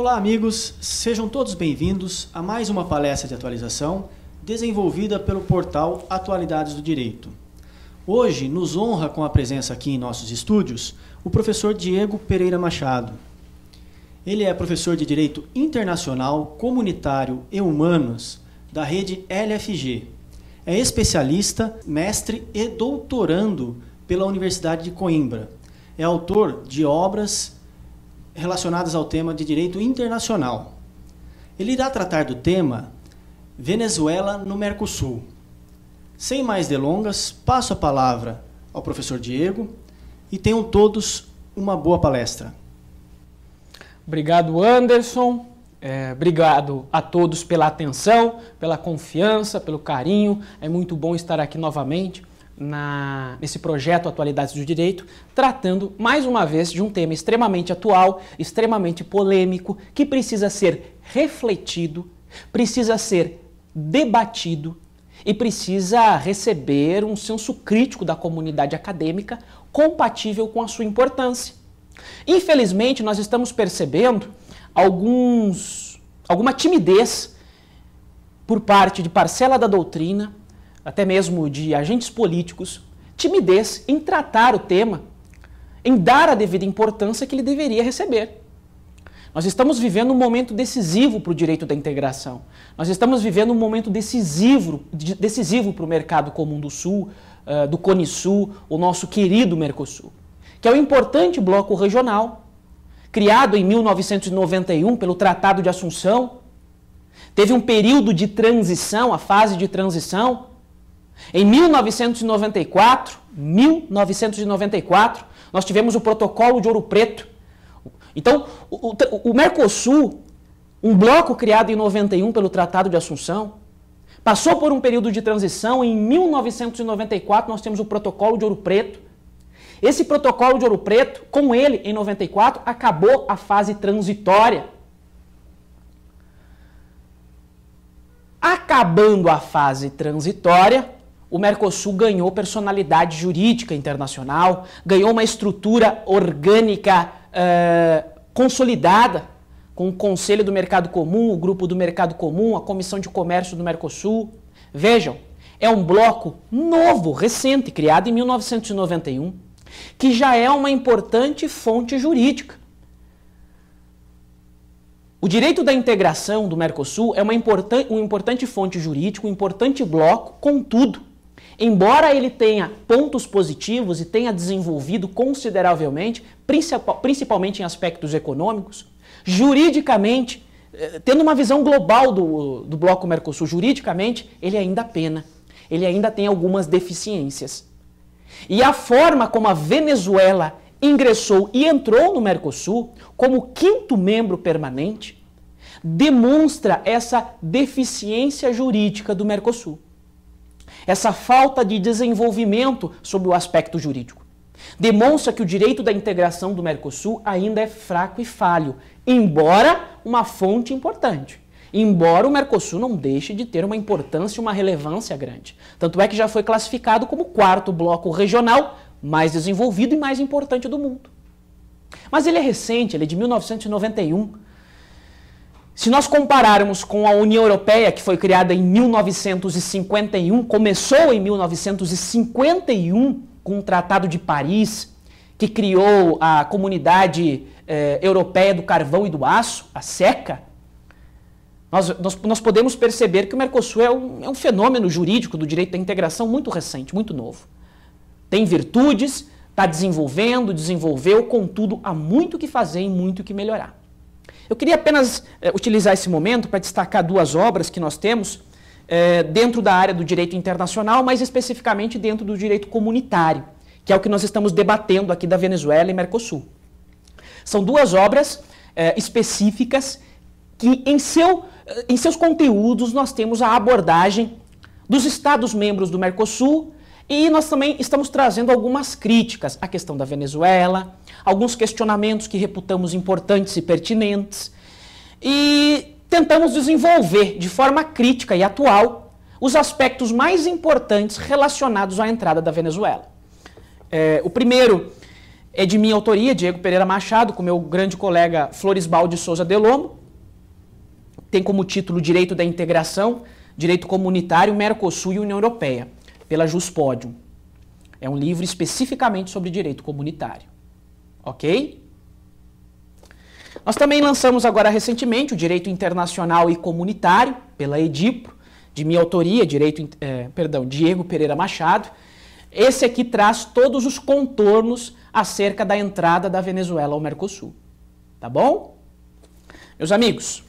Olá, amigos, sejam todos bem-vindos a mais uma palestra de atualização desenvolvida pelo portal Atualidades do Direito. Hoje nos honra com a presença aqui em nossos estúdios o professor Diego Pereira Machado. Ele é professor de Direito Internacional, Comunitário e Humanos da rede LFG. É especialista, mestre e doutorando pela Universidade de Coimbra. É autor de obras relacionadas ao tema de Direito Internacional. Ele irá tratar do tema Venezuela no Mercosul. Sem mais delongas, passo a palavra ao professor Diego e tenham todos uma boa palestra. Obrigado, Anderson. Obrigado a todos pela atenção, pela confiança, pelo carinho. É muito bom estar aqui novamente nesse projeto Atualidades do Direito, tratando mais uma vez de um tema extremamente atual, extremamente polêmico, que precisa ser refletido, precisa ser debatido e precisa receber um senso crítico da comunidade acadêmica compatível com a sua importância. Infelizmente, nós estamos percebendo alguma timidez por parte de parcela da doutrina, até mesmo de agentes políticos, timidez em tratar o tema, em dar a devida importância que ele deveria receber. Nós estamos vivendo um momento decisivo para o direito da integração. Nós estamos vivendo um momento decisivo para o mercado comum do Sul, do Cone Sul, o nosso querido Mercosul, que é um importante bloco regional, criado em 1991 pelo Tratado de Assunção. Teve um período de transição, a fase de transição. Em 1994, nós tivemos o Protocolo de Ouro Preto. Então, o Mercosul, um bloco criado em 91 pelo Tratado de Assunção, passou por um período de transição. Em 1994, nós temos o Protocolo de Ouro Preto. Esse Protocolo de Ouro Preto, com ele, em 94, acabou a fase transitória. Acabando a fase transitória, o Mercosul ganhou personalidade jurídica internacional, ganhou uma estrutura orgânica consolidada, com o Conselho do Mercado Comum, o Grupo do Mercado Comum, a Comissão de Comércio do Mercosul. Vejam, é um bloco novo, recente, criado em 1991, que já é uma importante fonte jurídica. O direito da integração do Mercosul é uma importante fonte jurídica, um importante bloco, contudo, embora ele tenha pontos positivos e tenha desenvolvido consideravelmente, principalmente em aspectos econômicos, juridicamente, tendo uma visão global do bloco Mercosul, juridicamente, ele ainda pena, ele ainda tem algumas deficiências. E a forma como a Venezuela ingressou e entrou no Mercosul como quinto membro permanente demonstra essa deficiência jurídica do Mercosul. Essa falta de desenvolvimento sobre o aspecto jurídico. Demonstra que o direito da integração do Mercosul ainda é fraco e falho, embora uma fonte importante. Embora o Mercosul não deixe de ter uma importância e uma relevância grande. Tanto é que já foi classificado como o quarto bloco regional mais desenvolvido e mais importante do mundo. Mas ele é recente, ele é de 1991. Se nós compararmos com a União Europeia, que foi criada em 1951, começou em 1951 com o Tratado de Paris, que criou a Comunidade Europeia do Carvão e do Aço, a CECA, nós podemos perceber que o Mercosul é um fenômeno jurídico do direito da integração muito recente, muito novo. Tem virtudes, está desenvolveu, contudo, há muito o que fazer e muito o que melhorar. Eu queria apenas utilizar esse momento para destacar duas obras que nós temos dentro da área do direito internacional, mais especificamente dentro do direito comunitário, que é o que nós estamos debatendo aqui da Venezuela e Mercosul. São duas obras específicas que em seus conteúdos nós temos a abordagem dos Estados-membros do Mercosul e nós também estamos trazendo algumas críticas à questão da Venezuela, alguns questionamentos que reputamos importantes e pertinentes e tentamos desenvolver de forma crítica e atual os aspectos mais importantes relacionados à entrada da Venezuela. O primeiro é de minha autoria, Diego Pereira Machado, com meu grande colega Florisbaldo de Souza Delombo. Tem como título Direito da Integração, Direito Comunitário, Mercosul e União Europeia, pela Juspodium. É um livro especificamente sobre direito comunitário. Ok? Nós também lançamos agora recentemente o Direito Internacional e Comunitário, pela Edipro, de minha autoria, Diego Pereira Machado. Esse aqui traz todos os contornos acerca da entrada da Venezuela ao Mercosul. Tá bom? Meus amigos,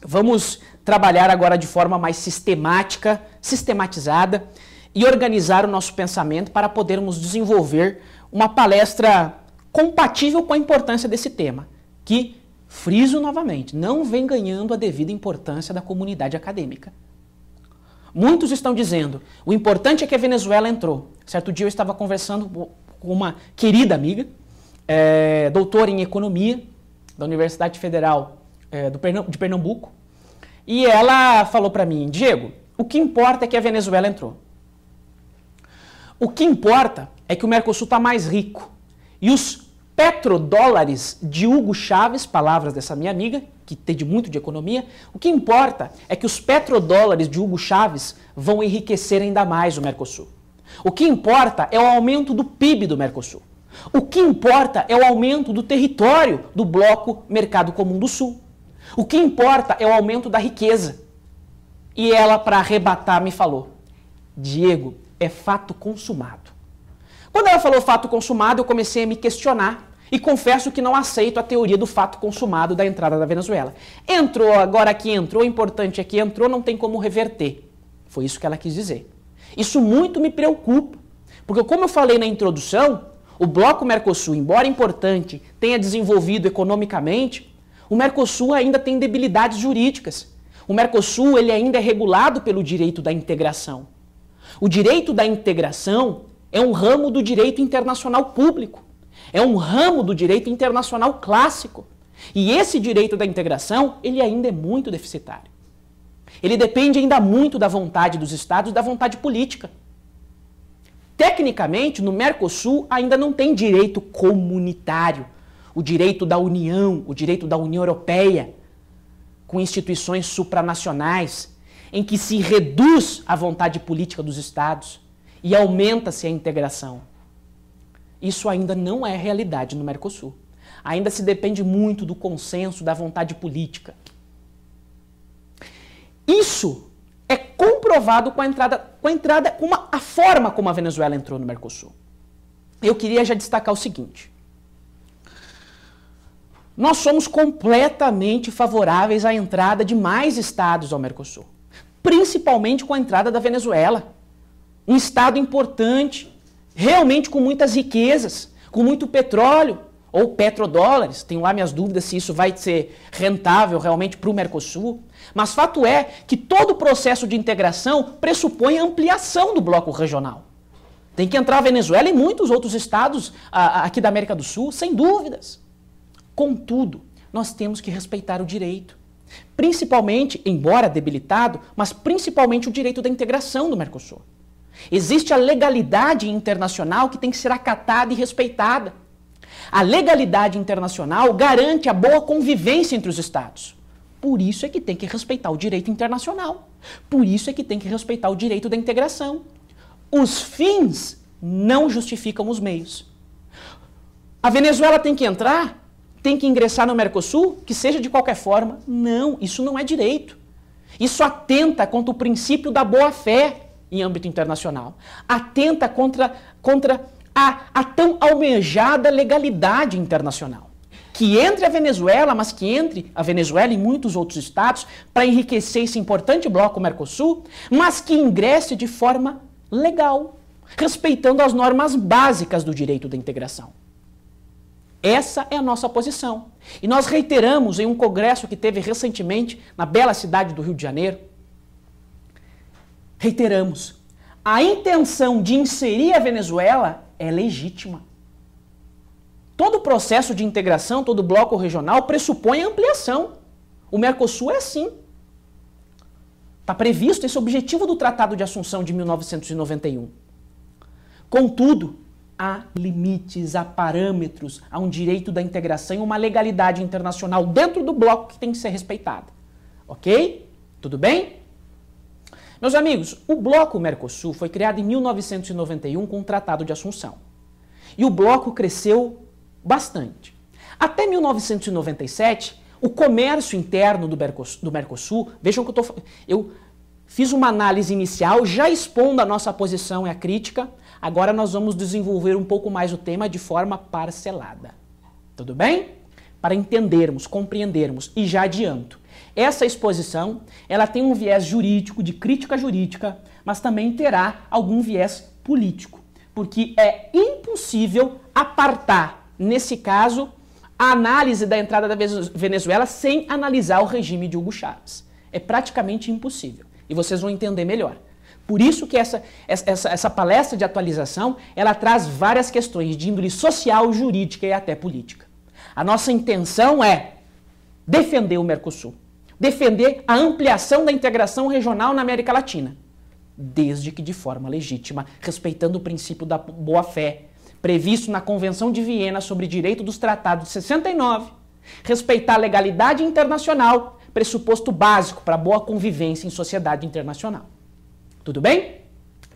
vamos trabalhar agora de forma mais sistemática, sistematizada e organizar o nosso pensamento para podermos desenvolver uma palestra compatível com a importância desse tema, que, friso novamente, não vem ganhando a devida importância da comunidade acadêmica. Muitos estão dizendo, o importante é que a Venezuela entrou. Certo dia eu estava conversando com uma querida amiga, doutora em economia, da Universidade Federal de Pernambuco, e ela falou para mim, Diego, o que importa é que a Venezuela entrou. O que importa é que o Mercosul está mais rico. E os petrodólares de Hugo Chávez, palavras dessa minha amiga, que entende muito de economia, o que importa é que os petrodólares de Hugo Chávez vão enriquecer ainda mais o Mercosul. O que importa é o aumento do PIB do Mercosul. O que importa é o aumento do território do bloco Mercado Comum do Sul. O que importa é o aumento da riqueza. E ela, para arrebatar, me falou, Diego, é fato consumado. Quando ela falou fato consumado, eu comecei a me questionar e confesso que não aceito a teoria do fato consumado da entrada da Venezuela. Entrou, agora que entrou, o importante é que entrou, não tem como reverter. Foi isso que ela quis dizer. Isso muito me preocupa, porque como eu falei na introdução, o bloco Mercosul, embora importante, tenha desenvolvido economicamente, o Mercosul ainda tem debilidades jurídicas. O Mercosul ele ainda é regulado pelo direito da integração. O direito da integração é um ramo do direito internacional público. É um ramo do direito internacional clássico. E esse direito da integração, ele ainda é muito deficitário. Ele depende ainda muito da vontade dos Estados e da vontade política. Tecnicamente, no Mercosul ainda não tem direito comunitário, o direito da União, o direito da União Europeia, com instituições supranacionais, em que se reduz a vontade política dos Estados e aumenta-se a integração. Isso ainda não é realidade no Mercosul. Ainda se depende muito do consenso, da vontade política. Isso é comprovado com a forma como a Venezuela entrou no Mercosul. Eu queria já destacar o seguinte. Nós somos completamente favoráveis à entrada de mais estados ao Mercosul, principalmente com a entrada da Venezuela. Um estado importante, realmente com muitas riquezas, com muito petróleo ou petrodólares. Tenho lá minhas dúvidas se isso vai ser rentável realmente para o Mercosul. Mas fato é que todo o processo de integração pressupõe a ampliação do bloco regional. Tem que entrar a Venezuela e muitos outros estados aqui da América do Sul, sem dúvidas. Contudo, nós temos que respeitar o direito. Principalmente, embora debilitado, mas principalmente o direito da integração do Mercosul. Existe a legalidade internacional que tem que ser acatada e respeitada. A legalidade internacional garante a boa convivência entre os Estados. Por isso é que tem que respeitar o direito internacional. Por isso é que tem que respeitar o direito da integração. Os fins não justificam os meios. A Venezuela tem que entrar? Tem que ingressar no Mercosul? Que seja de qualquer forma? Não, isso não é direito. Isso atenta contra o princípio da boa-fé em âmbito internacional. Atenta contra a tão almejada legalidade internacional. Que entre a Venezuela, mas que entre a Venezuela e muitos outros estados para enriquecer esse importante bloco Mercosul, mas que ingresse de forma legal, respeitando as normas básicas do direito da integração. Essa é a nossa posição. E nós reiteramos em um congresso que teve recentemente na bela cidade do Rio de Janeiro, reiteramos, a intenção de inserir a Venezuela é legítima. Todo o processo de integração, todo bloco regional pressupõe a ampliação. O Mercosul é assim. Está previsto esse objetivo do Tratado de Assunção de 1991. Contudo, há limites, há parâmetros, há um direito da integração e uma legalidade internacional dentro do bloco que tem que ser respeitada. Ok? Tudo bem? Meus amigos, o bloco Mercosul foi criado em 1991 com o Tratado de Assunção. E o bloco cresceu bastante. Até 1997, o comércio interno do Mercosul, vejam que eu fiz uma análise inicial, já expondo a nossa posição e a crítica, agora nós vamos desenvolver um pouco mais o tema de forma parcelada. Tudo bem? Para entendermos, compreendermos, e já adianto, essa exposição, ela tem um viés jurídico, de crítica jurídica, mas também terá algum viés político, porque é impossível apartar, nesse caso, a análise da entrada da Venezuela sem analisar o regime de Hugo Chávez. É praticamente impossível, e vocês vão entender melhor. Por isso que essa palestra de atualização, ela traz várias questões de índole social, jurídica e até política. A nossa intenção é defender o Mercosul, defender a ampliação da integração regional na América Latina, desde que de forma legítima, respeitando o princípio da boa-fé, previsto na Convenção de Viena sobre Direito dos Tratados de 69, respeitar a legalidade internacional, pressuposto básico para a boa convivência em sociedade internacional. Tudo bem?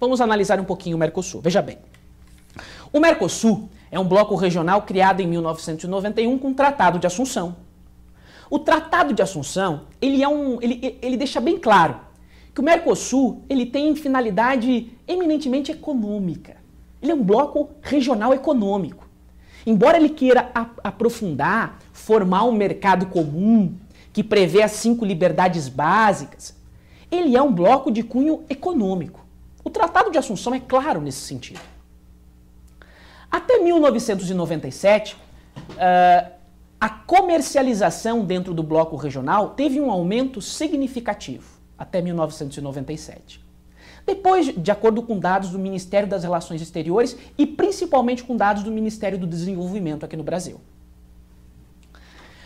Vamos analisar um pouquinho o Mercosul. Veja bem. O Mercosul é um bloco regional criado em 1991 com o Tratado de Assunção. O Tratado de Assunção, ele deixa bem claro que o Mercosul ele tem finalidade eminentemente econômica. Ele é um bloco regional econômico. Embora ele queira aprofundar, formar um mercado comum que prevê as 5 liberdades básicas, ele é um bloco de cunho econômico. O Tratado de Assunção é claro nesse sentido. Até 1997, a comercialização dentro do bloco regional teve um aumento significativo, até 1997. Depois, de acordo com dados do Ministério das Relações Exteriores e principalmente com dados do Ministério do Desenvolvimento aqui no Brasil.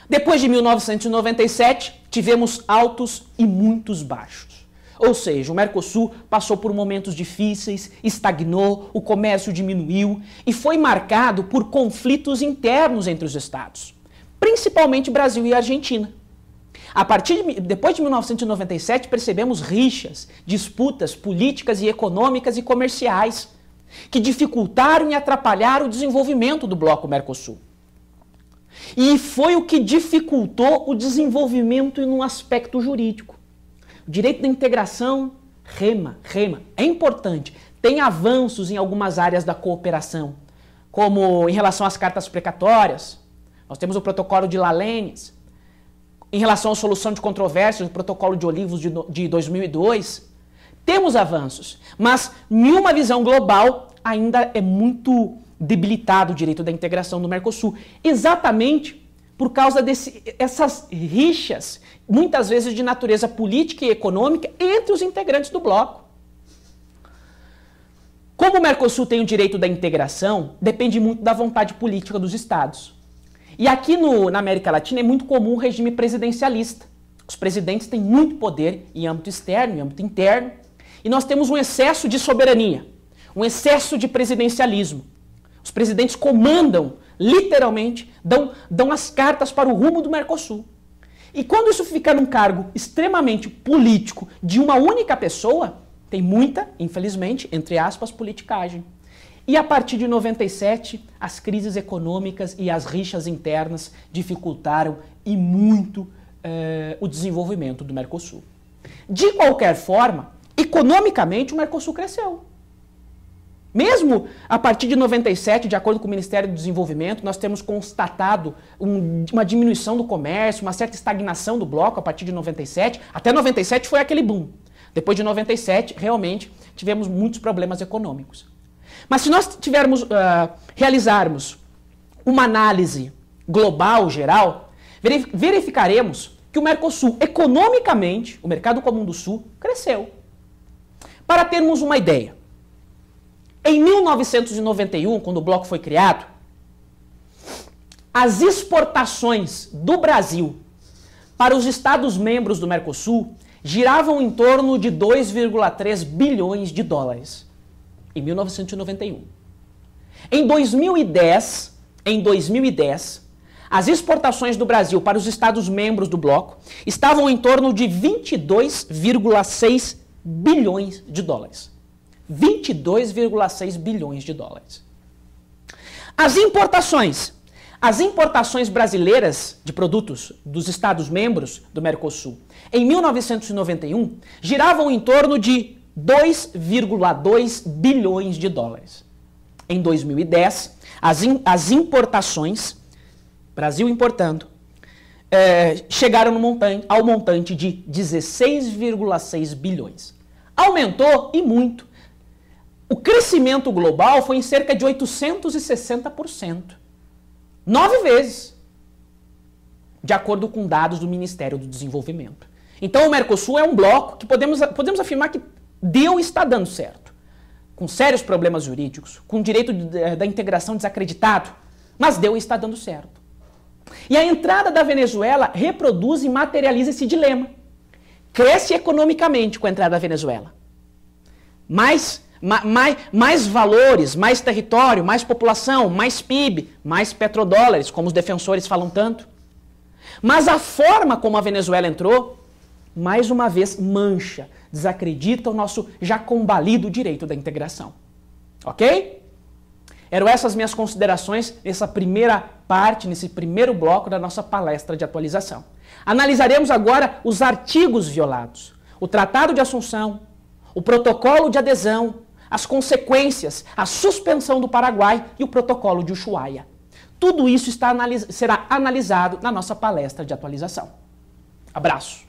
Depois de 1997, tivemos altos e muitos baixos. Ou seja, o Mercosul passou por momentos difíceis, estagnou, o comércio diminuiu e foi marcado por conflitos internos entre os estados, principalmente Brasil e Argentina. Depois de 1997, percebemos rixas, disputas políticas e econômicas e comerciais que dificultaram e atrapalharam o desenvolvimento do bloco Mercosul. E foi o que dificultou o desenvolvimento no aspecto jurídico. O direito da integração rema. É importante. Tem avanços em algumas áreas da cooperação, como em relação às cartas precatórias. Nós temos o protocolo de Lalênias. Em relação à solução de controvérsias, o protocolo de Olivos de 2002, temos avanços, mas em uma visão global ainda é muito debilitado o direito da integração do Mercosul, exatamente por causa dessas rixas, muitas vezes de natureza política e econômica, entre os integrantes do bloco. Como o Mercosul tem o direito da integração, depende muito da vontade política dos estados. E aqui na América Latina é muito comum o regime presidencialista. Os presidentes têm muito poder em âmbito externo, em âmbito interno, e nós temos um excesso de soberania, um excesso de presidencialismo. Os presidentes comandam, literalmente, dão as cartas para o rumo do Mercosul. E quando isso fica num cargo extremamente político de uma única pessoa, tem muita, infelizmente, entre aspas, politicagem. E a partir de 97, as crises econômicas e as rixas internas dificultaram e muito o desenvolvimento do Mercosul. De qualquer forma, economicamente o Mercosul cresceu. Mesmo a partir de 97, de acordo com o Ministério do Desenvolvimento, nós temos constatado uma diminuição do comércio, uma certa estagnação do bloco a partir de 97. Até 97 foi aquele boom. Depois de 97, realmente, tivemos muitos problemas econômicos. Mas se nós realizarmos uma análise global, geral, verificaremos que o Mercosul, economicamente, o Mercado Comum do Sul, cresceu. Para termos uma ideia, em 1991, quando o bloco foi criado, as exportações do Brasil para os Estados-membros do Mercosul giravam em torno de 2,3 bilhões de dólares. Em 1991. Em 2010, as exportações do Brasil para os Estados membros do bloco estavam em torno de 22,6 bilhões de dólares. 22,6 bilhões de dólares. As importações brasileiras de produtos dos Estados membros do Mercosul em 1991 giravam em torno de 2,2 bilhões de dólares. Em 2010, as importações, Brasil importando, chegaram ao montante de 16,6 bilhões. Aumentou e muito. O crescimento global foi em cerca de 860%. 9 vezes, de acordo com dados do Ministério do Desenvolvimento. Então o Mercosul é um bloco que podemos afirmar que está dando certo. Com sérios problemas jurídicos, com o direito da integração desacreditado, mas está dando certo. E a entrada da Venezuela reproduz e materializa esse dilema. Cresce economicamente com a entrada da Venezuela. Mais valores, mais território, mais população, mais PIB, mais petrodólares, como os defensores falam tanto. Mas a forma como a Venezuela entrou, mais uma vez, mancha, desacredita o nosso já combalido direito da integração. Ok? Eram essas minhas considerações nessa primeira parte, nesse primeiro bloco da nossa palestra de atualização. Analisaremos agora os artigos violados, o Tratado de Assunção, o Protocolo de Adesão, as consequências, a suspensão do Paraguai e o Protocolo de Ushuaia. Tudo isso será analisado na nossa palestra de atualização. Abraço!